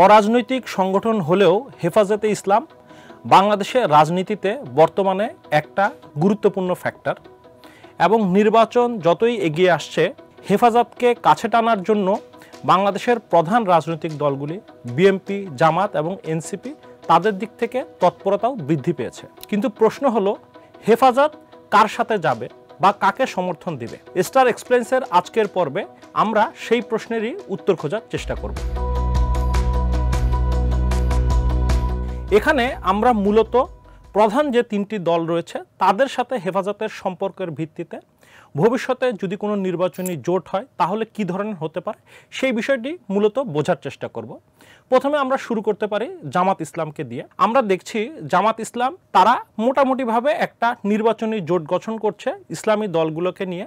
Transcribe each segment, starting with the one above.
অরাজনৈতিক সংগঠন হলেও হেফাজতে ইসলাম বাংলাদেশের রাজনীতিতে বর্তমানে একটা গুরুত্বপূর্ণ ফ্যাক্টর এবং নির্বাচন যতই এগিয়ে আসছে হেফাজতকে কাছে টানার জন্য বাংলাদেশের প্রধান রাজনৈতিক দলগুলি বিএনপি, জামাত এবং এনসিপি তাদের দিক থেকে তৎপরতাও বৃদ্ধি পেয়েছে। কিন্তু প্রশ্ন হলো হেফাজত কার সাথে যাবে বা কাকে সমর্থন দিবে? স্টার এক্সপ্লেন্সের আজকের পর্বে আমরা সেই প্রশ্নেরই উত্তর খোঁজার চেষ্টা করব। এখানে আমরা মূলত প্রধান যে তিনটি দল রয়েছে তাদের সাথে হেফাজতের সম্পর্কের ভিত্তিতে ভবিষ্যতে যদি কোনো নির্বাচনী জোট হয় তাহলে কি ধরনের হতে পারে সেই বিষয়টি মূলত বোঝার চেষ্টা করব। প্রথমে আমরা শুরু করতে পারি জামাত ইসলামকে দিয়ে। আমরা দেখছি জামাত ইসলাম তারা মোটামুটিভাবে একটা নির্বাচনী জোট গঠন করছে ইসলামী দলগুলোকে নিয়ে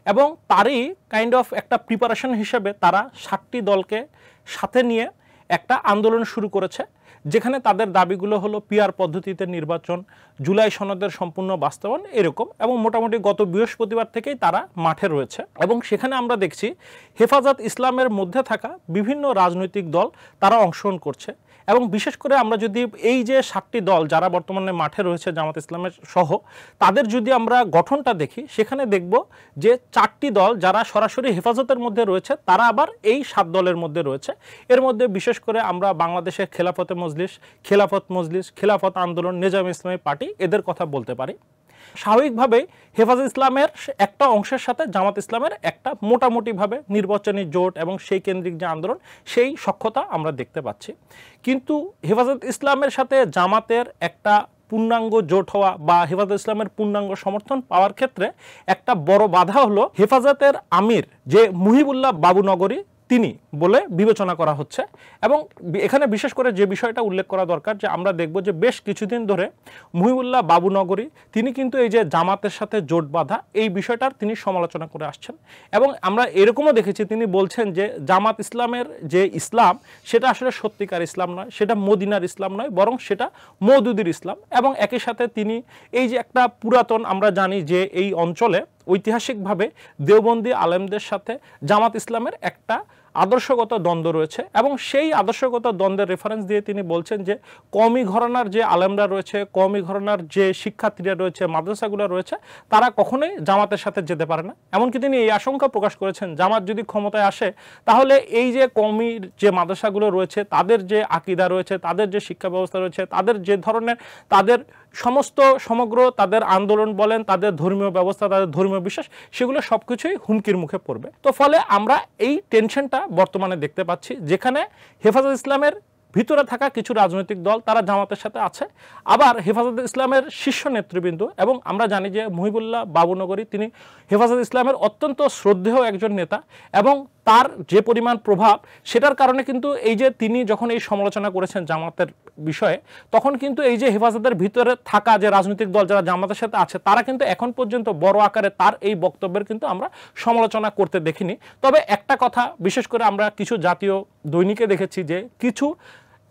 এবং তারই কাইন্ড অফ একটা প্রিপারেশন হিসেবে তারা 7টি দলকে সাথে নিয়ে একটা আন্দোলন শুরু করেছে, যেখানে তাদের দাবিগুলো হলো পিআর পদ্ধতিতে নির্বাচন, জুলাই সনদের সম্পূর্ণ বাস্তবায়ন এরকম, এবং মোটামুটি গত বৃহস্পতিবার থেকেই তারা মাঠে রয়েছে। এবং সেখানে আমরা দেখছি হেফাজত ইসলামের মধ্যে থাকা বিভিন্ন রাজনৈতিক দল তারা অংশগ্রহণ করছে। এবং বিশেষ করে আমরা যদি এই যে 7টি দল যারা বর্তমানে মাঠে রয়েছে জামাত ইসলামের সহ তাদের যদি আমরা গঠনটা দেখি, সেখানে দেখব যে 4টি দল যারা সরাসরি হেফাজতের মধ্যে রয়েছে তারা আবার এই 7 দলের মধ্যে রয়েছে। এর মধ্যে বিশেষ করে আমরা বাংলাদেশের খেলাফত মজলিস, খেলাফত আন্দোলন, নিজাম ইসলামী পার্টি এদের কথা বলতে পারি। স্বাভাবিকভাবেই হেফাজত ইসলামের একটা অংশের সাথে জামাত ইসলামের একটা মোটামুটিভাবে নির্বাচনী জোট এবং সেই কেন্দ্রিক যে আন্দোলন সেই সখ্যতা আমরা দেখতে পাচ্ছি। কিন্তু হেফাজত ইসলামের সাথে জামাতের একটা পূর্ণাঙ্গ জোট হওয়া বা হেফাজত ইসলামের পূর্ণাঙ্গ সমর্থন পাওয়ার ক্ষেত্রে একটা বড় বাধা হলো হেফাজতের আমির যে মুহিবুল্লাহ বাবুনগরী তিনি বলে বিবেচনা করা হচ্ছে। এবং এখানে বিশেষ করে যে বিষয়টা উল্লেখ করা দরকার যে আমরা দেখব যে বেশ কিছুদিন ধরে মুহিবুল্লাহ বাবুনগরী তিনি কিন্তু এই যে জামাতের সাথে জোট বাঁধা এই বিষয়টার তিনি সমালোচনা করে আসছেন। এবং আমরা এরকমও দেখেছি তিনি বলছেন যে জামাত ইসলামের যে ইসলাম সেটা আসলে সত্যিকার ইসলাম নয়, সেটা মদিনার ইসলাম নয়, বরং সেটা মওদুদির ইসলাম। এবং একই সাথে তিনি এই যে একটা পুরাতন আমরা জানি যে এই অঞ্চলে ঐতিহাসিকভাবে দেওবন্দি আলেমদের সাথে জামাত ইসলামের একটা আদর্শগত দ্বন্দ্ব রয়েছে এবং সেই আদর্শগত দ্বন্দ্বের রেফারেন্স দিয়ে তিনি বলছেন যে কওমি ঘরানার যে আলেমরা রয়েছে, কওমি ঘরানার যে শিক্ষার্থীরা রয়েছে, মাদ্রাসাগুলো রয়েছে তারা কখনোই জামাতের সাথে যেতে পারে না। এমনকি তিনি এই আশঙ্কা প্রকাশ করেছেন জামাত যদি ক্ষমতায় আসে তাহলে এই যে কওমির যে মাদ্রাসাগুলো রয়েছে তাদের যে আকীদা রয়েছে, তাদের যে শিক্ষা ব্যবস্থা রয়েছে, তাদের যে ধরনের তাদের সমগ্র তাদের আন্দোলন বলেন, তাদের ধর্মীয় ব্যবস্থা, তাদের ধর্মীয় বিশ্বাস সেগুলো সবকিছুই হুমকির মুখে পড়বে। তো ফলে আমরা এই টেনশনটা বর্তমানে দেখতে পাচ্ছি, যেখানে হেফাজত ইসলামের ভিতরে থাকা কিছু রাজনৈতিক দল তারা জামাতের সাথে আছে, আবার হেফাজত ইসলামের শীর্ষ নেতৃবৃন্দ এবং আমরা জানি যে মুহিবুল্লাহ বাবুনগরী তিনি হেফাজত ইসলামের অত্যন্ত শ্রদ্ধেয় একজন নেতা এবং তার যে পরিমাণ প্রভাব সেটার কারণে কিন্তু এই যে তিনি যখন এই সমালোচনা করেছেন জামাতের বিষয়ে তখন কিন্তু এই যে হেফাজতের ভিতরে থাকা যে রাজনৈতিক দল যারা জামাতের সাথে আছে তারা কিন্তু এখন পর্যন্ত বড় আকারে তার এই বক্তব্যের কিন্তু আমরা সমালোচনা করতে দেখিনি। তবে একটা কথা বিশেষ করে আমরা কিছু জাতীয় দৈনিকে দেখেছি যে কিছু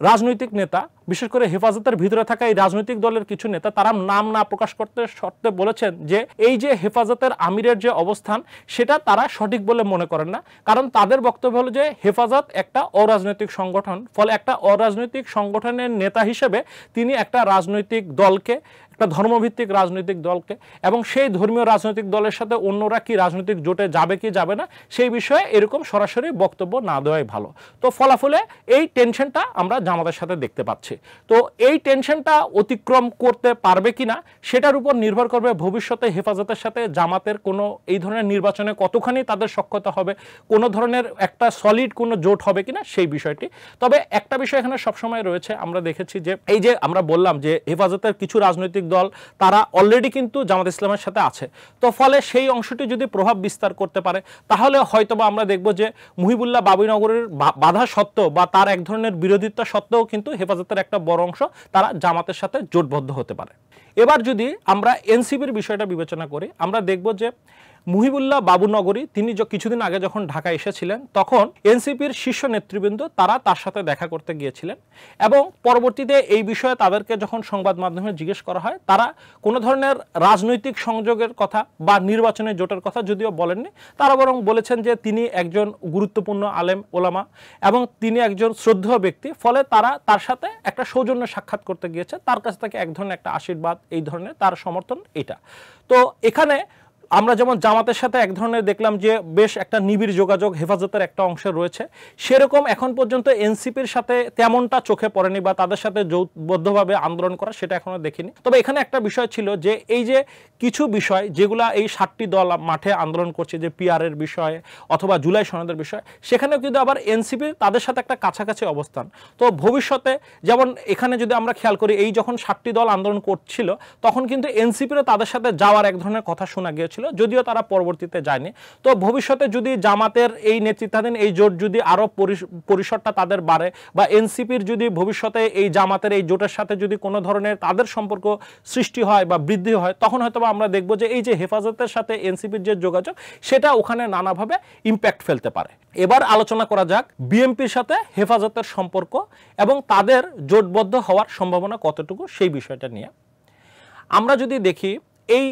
রাজনৈতিক নেতা বিশেষ করে হেফাজতের ভিতরে থাকা এই রাজনৈতিক দলের কিছু নেতা তারা নাম না প্রকাশ করতে শর্তে বলেছেন যে এই যে হেফাজতের আমিরের যে অবস্থান সেটা তারা সঠিক বলে মনে করেন না, কারণ তাদের বক্তব্য হলো যে হেফাজত একটা অরাজনৈতিক সংগঠন, ফলে একটা অরাজনৈতিক সংগঠনের নেতা হিসেবে তিনি একটা রাজনৈতিক দলকে, একটা ধর্মভিত্তিক রাজনৈতিক দলকে এবং সেই ধর্মীয় রাজনৈতিক দলের সাথে অন্যরা কি রাজনৈতিক জোটে যাবে কি যাবে না সেই বিষয়ে এরকম সরাসরি বক্তব্য না দেওয়াই ভালো। তো ফলাফলে এই টেনশনটা আমরা জামাতের সাথে দেখতে পাচ্ছি। তো এই টেনশনটা অতিক্রম করতে পারবে কিনা সেটার উপর নির্ভর করবে ভবিষ্যতে হেফাজতের সাথে জামাতের কোনো এই ধরনের নির্বাচনে কতখানি তাদের সখ্যতা হবে, কোনো ধরনের একটা সলিড কোনো জোট হবে কিনা সেই বিষয়টি। তবে একটা বিষয় এখানে সবসময় রয়েছে, আমরা দেখেছি যে এই যে আমরা বললাম যে হেফাজতের কিছু রাজনৈতিক দল তারা অলরেডি কিন্তু জামাত ইসলামের সাথে আছে, তো ফলে সেই অংশটি যদি প্রভাব বিস্তার করতে পারে তাহলে হয়তোবা আমরা দেখব যে মুহিবুল্লাহ বাবুনগরের বাধা সত্ত্বেও বা তার এক ধরনের বিরোধিতা সত্ত্বেও কিন্তু হেফাজতের একটা বড় অংশ তারা জামাতের সাথে জোটবদ্ধ হতে পারে। এবার যদি আমরা এনসিপির বিষয়টা বিবেচনা করি আমরা দেখব যে মুহিবুল্লাহ বাবুনগরী তিনি কিছুদিন আগে যখন ঢাকায় এসেছিলেন তখন এনসিপির শীর্ষ নেতৃবৃন্দ তারা তার সাথে দেখা করতে গিয়েছিলেন এবং পরবর্তীতে এই বিষয়ে তাদেরকে যখন সংবাদ মাধ্যমে জিজ্ঞেস করা হয় তারা কোনো ধরনের রাজনৈতিক সংযোগের কথা বা নির্বাচনী জোটের কথা যদিও বলেননি, তারা বরং বলেছেন যে তিনি একজন গুরুত্বপূর্ণ আলেম ওলামা এবং তিনি একজন শ্রদ্ধেয় ব্যক্তি, ফলে তারা তার সাথে একটা সৌজন্য সাক্ষাৎ করতে গিয়েছে, তার কাছ থেকে এক ধরনের একটা আশীর্বাদ, এই ধরনের তার সমর্থন এটা। তো এখানে আমরা যেমন জামাতের সাথে এক ধরনের দেখলাম যে বেশ একটা নিবিড় যোগাযোগ হেফাজতের একটা অংশে রয়েছে, সেরকম এখন পর্যন্ত এনসিপির সাথে তেমনটা চোখে পড়েনি বা তাদের সাথে যৌথবদ্ধভাবে আন্দোলন করা সেটা এখনো দেখিনি। তবে এখানে একটা বিষয় ছিল যে এই যে কিছু বিষয় যেগুলা এই 7টি দল মাঠে আন্দোলন করছে, যে পিআরের বিষয়ে অথবা জুলাই সনদের বিষয়, সেখানেও কিন্তু আবার এনসিপির তাদের সাথে একটা কাছাকাছি অবস্থান। তো ভবিষ্যতে যেমন এখানে যদি আমরা খেয়াল করি, এই যখন 7টি দল আন্দোলন করছিল তখন কিন্তু এনসিপিরও তাদের সাথে যাওয়ার এক ধরনের কথা শোনা গিয়েছিল, যদিও তারা পরবর্তীতে যায়নি। তো ভবিষ্যতে যদি জামাতের এই নেতৃত্বাধীন এই জোট যদি আরো পরিসরটা তাদের বাড়ে বা এনসিপির যদি ভবিষ্যতে এই জামাতের এই জোটের সাথে যদি কোনো ধরনের তাদের সম্পর্ক সৃষ্টি হয় বা বৃদ্ধি হয়, তখন হয়তো আমরা দেখব যে এই যে হেফাজতের সাথে এনসিপির যে যোগাযোগ সেটা ওখানে নানাভাবে ইম্প্যাক্ট ফেলতে পারে। এবার আলোচনা করা যাক বিএনপির সাথে হেফাজতের সম্পর্ক এবং তাদের জোটবদ্ধ হওয়ার সম্ভাবনা কতটুকু সেই বিষয়টা নিয়ে। আমরা যদি দেখি এই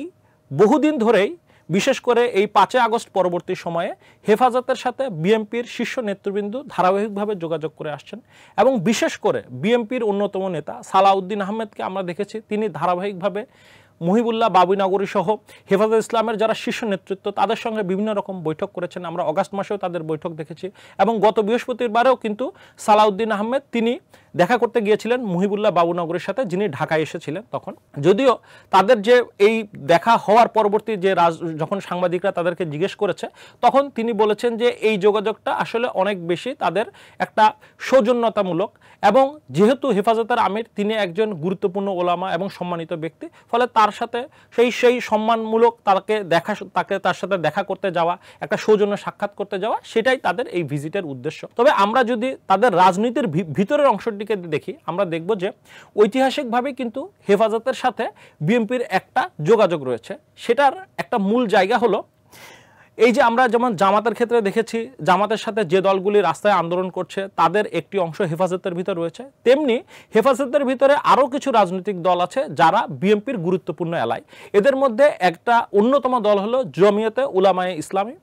বহুদিন ধরেই বিশেষ করে এই 5 আগস্ট পরবর্তী সময়ে হেফাজতের সাথে বিএনপির শীর্ষ নেতৃবৃন্দ ধারাবাহিকভাবে যোগাযোগ করে আসছেন এবং বিশেষ করে বিএনপির অন্যতম নেতা সালাউদ্দিন আহমেদকে আমরা দেখেছি তিনি ধারাবাহিকভাবে মুহিবুল্লাহ বাবুনগরী সহ হেফাজত ইসলামের যারা শীর্ষ নেতৃত্ব তাদের সঙ্গে বিভিন্ন রকম বৈঠক করেছেন। আমরা অগাস্ট মাসেও তাদের বৈঠক দেখেছি এবং গত বৃহস্পতিবারেও কিন্তু সালাউদ্দিন আহমেদ তিনি দেখা করতে গিয়েছিলেন মুহিবুল্লাহ বাবুনগরীর সাথে, যিনি ঢাকায় এসেছিলেন তখন। যদিও তাদের যে এই দেখা হওয়ার পরবর্তী যে যখন সাংবাদিকরা তাদেরকে জিজ্ঞেস করেছে তখন তিনি বলেছেন যে এই যোগাযোগটা আসলে অনেক বেশি তাদের একটা সৌজন্যতামূলক এবং যেহেতু হেফাজতের আমির তিনি একজন গুরুত্বপূর্ণ ওলামা এবং সম্মানিত ব্যক্তি, ফলে তার সাথে সেই সম্মানমূলক তার সাথে দেখা করতে যাওয়া, একটা সৌজন্য সাক্ষাৎ করতে যাওয়া, সেটাই তাদের এই ভিজিটের উদ্দেশ্য। তবে আমরা যদি তাদের রাজনীতির ভিতরের অংশটিকে দেখি আমরা দেখব যে ঐতিহাসিকভাবে কিন্তু হেফাজতের সাথে বিএনপির একটা যোগাযোগ রয়েছে। সেটার একটা মূল জায়গা হলো এই যে আমরা যেমন জামাতের ক্ষেত্রে দেখেছি জামাতের সাথে যে দলগুলি রাস্তায় আন্দোলন করছে তাদের একটি অংশ হেফাজতের ভিতর রয়েছে, তেমনি হেফাজতের ভিতরে আরও কিছু রাজনৈতিক দল আছে যারা বিএনপির গুরুত্বপূর্ণ এলাই। এদের মধ্যে একটা অন্যতম দল হলো জমিয়তে উলামায়ে ইসলামী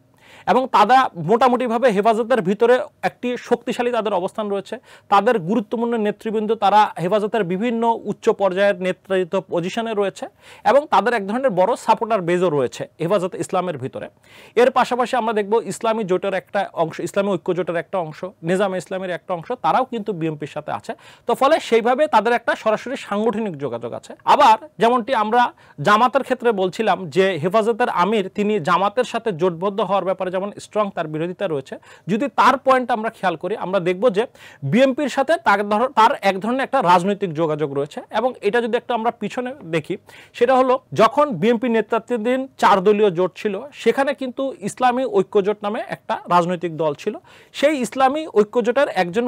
এবং তারা মোটামুটিভাবে হেফাজতের ভিতরে একটি শক্তিশালী তাদের অবস্থান রয়েছে। তাদের গুরুত্বপূর্ণ নেতৃবৃন্দ তারা হেফাজতের বিভিন্ন উচ্চ পর্যায়ের নেতৃত্ব পজিশনে রয়েছে এবং তাদের এক ধরনের বড় সাপোর্টার বেজও রয়েছে হেফাজত ইসলামের ভিতরে। এর পাশাপাশি আমরা দেখব ইসলামী জোটের একটা অংশ, ইসলামী ঐক্য জোটের একটা অংশ, নিজামে ইসলামের একটা অংশ, তারাও কিন্তু বিএনপির সাথে আছে। তো ফলে সেইভাবে তাদের একটা সরাসরি সাংগঠনিক যোগাযোগ আছে। আবার যেমনটি আমরা জামাতের ক্ষেত্রে বলছিলাম যে হেফাজতের আমির তিনি জামাতের সাথে জোটবদ্ধ হওয়ার ব্যাপারে যেমন স্ট্রং তার বিরোধিতা রয়েছে, যদি তার পয়েন্ট আমরা খেয়াল করি আমরা দেখব যে বিএনপির সাথে তার এক ধরনের একটা রাজনৈতিক যোগাযোগ রয়েছে। এবং এটা যদি একটা আমরা পিছনে দেখি সেটা হলো যখন বিএনপি নেতৃত্বাধীন 4 দলীয় জোট ছিল সেখানে কিন্তু ইসলামী ঐক্য জোট নামে একটা রাজনৈতিক দল ছিল। সেই ইসলামী ঐক্য জোটের একজন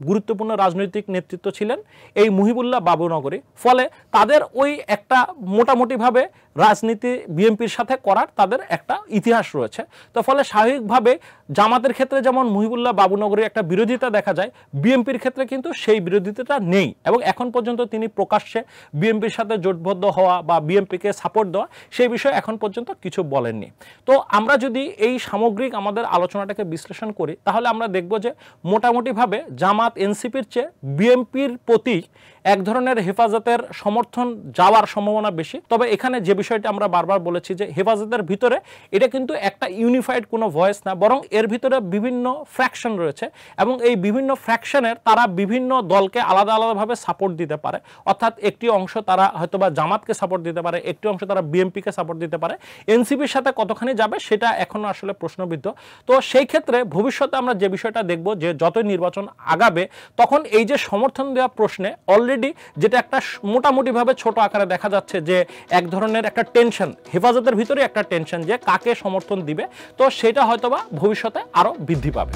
গুরুত্বপূর্ণ রাজনৈতিক নেতৃত্ব ছিলেন এই মুহিবুল্লাহ বাবুনগরী। ফলে তাদের ওই একটা মোটামুটিভাবে রাজনীতি বিএনপির সাথে করার তাদের একটা ইতিহাস রয়েছে। তো ফলে স্বাভাবিকভাবে জামাতের ক্ষেত্রে যেমন মুহিবুল্লাহ বাবুনগরীর একটা বিরোধিতা দেখা যায়, বিএনপির ক্ষেত্রে কিন্তু সেই বিরোধিতাটা নেই এবং এখন পর্যন্ত তিনি প্রকাশ্যে বিএনপির সাথে জোটবদ্ধ হওয়া বা বিএনপিকে সাপোর্ট দেওয়া সেই বিষয়ে এখন পর্যন্ত কিছু বলেননি। তো আমরা যদি এই সামগ্রিক আমাদের আলোচনাটাকে বিশ্লেষণ করি তাহলে আমরা দেখব যে মোটামুটিভাবে জামাত এনসিপির চেয়ে বিএনপির প্রতি এক ধরনের হেফাজতের সমর্থন যাওয়ার সম্ভাবনা বেশি। তবে এখানে যে বিষয়টা আমরা বারবার বলেছি যে হেফাজতের ভিতরে এটা কিন্তু একটা ইউনিফাইড কোনো ভয়েস না, বরং এর ভিতরে বিভিন্ন ফ্র্যাকশন রয়েছে এবং এই বিভিন্ন ফ্র্যাকশনের তারা বিভিন্ন দলকে আলাদা আলাদাভাবে সাপোর্ট দিতে পারে। অর্থাৎ একটি অংশ তারা হয়তোবা জামাতকে সাপোর্ট দিতে পারে, একটি অংশ তারা বিএনপিকে সাপোর্ট দিতে পারে। এনসিপির সাথে কতখানি যাবে সেটা এখনো আসলে প্রশ্নবিদ্ধ। তো সেই ক্ষেত্রে ভবিষ্যতে আমরা যে বিষয়টা দেখব যে যতই নির্বাচন আগাবে তখন এই যে সমর্থন দেওয়া প্রশ্নে অলরেডি যেটা একটা মোটামুটিভাবে ছোট আকারে দেখা যাচ্ছে যে এক ধরনের একটা টেনশন হেফাজতের ভিতরে একটা টেনশন যে কাকে সমর্থন দিবে, তো সেটা হয়তোবা ভবিষ্যতে আরো বৃদ্ধি পাবে।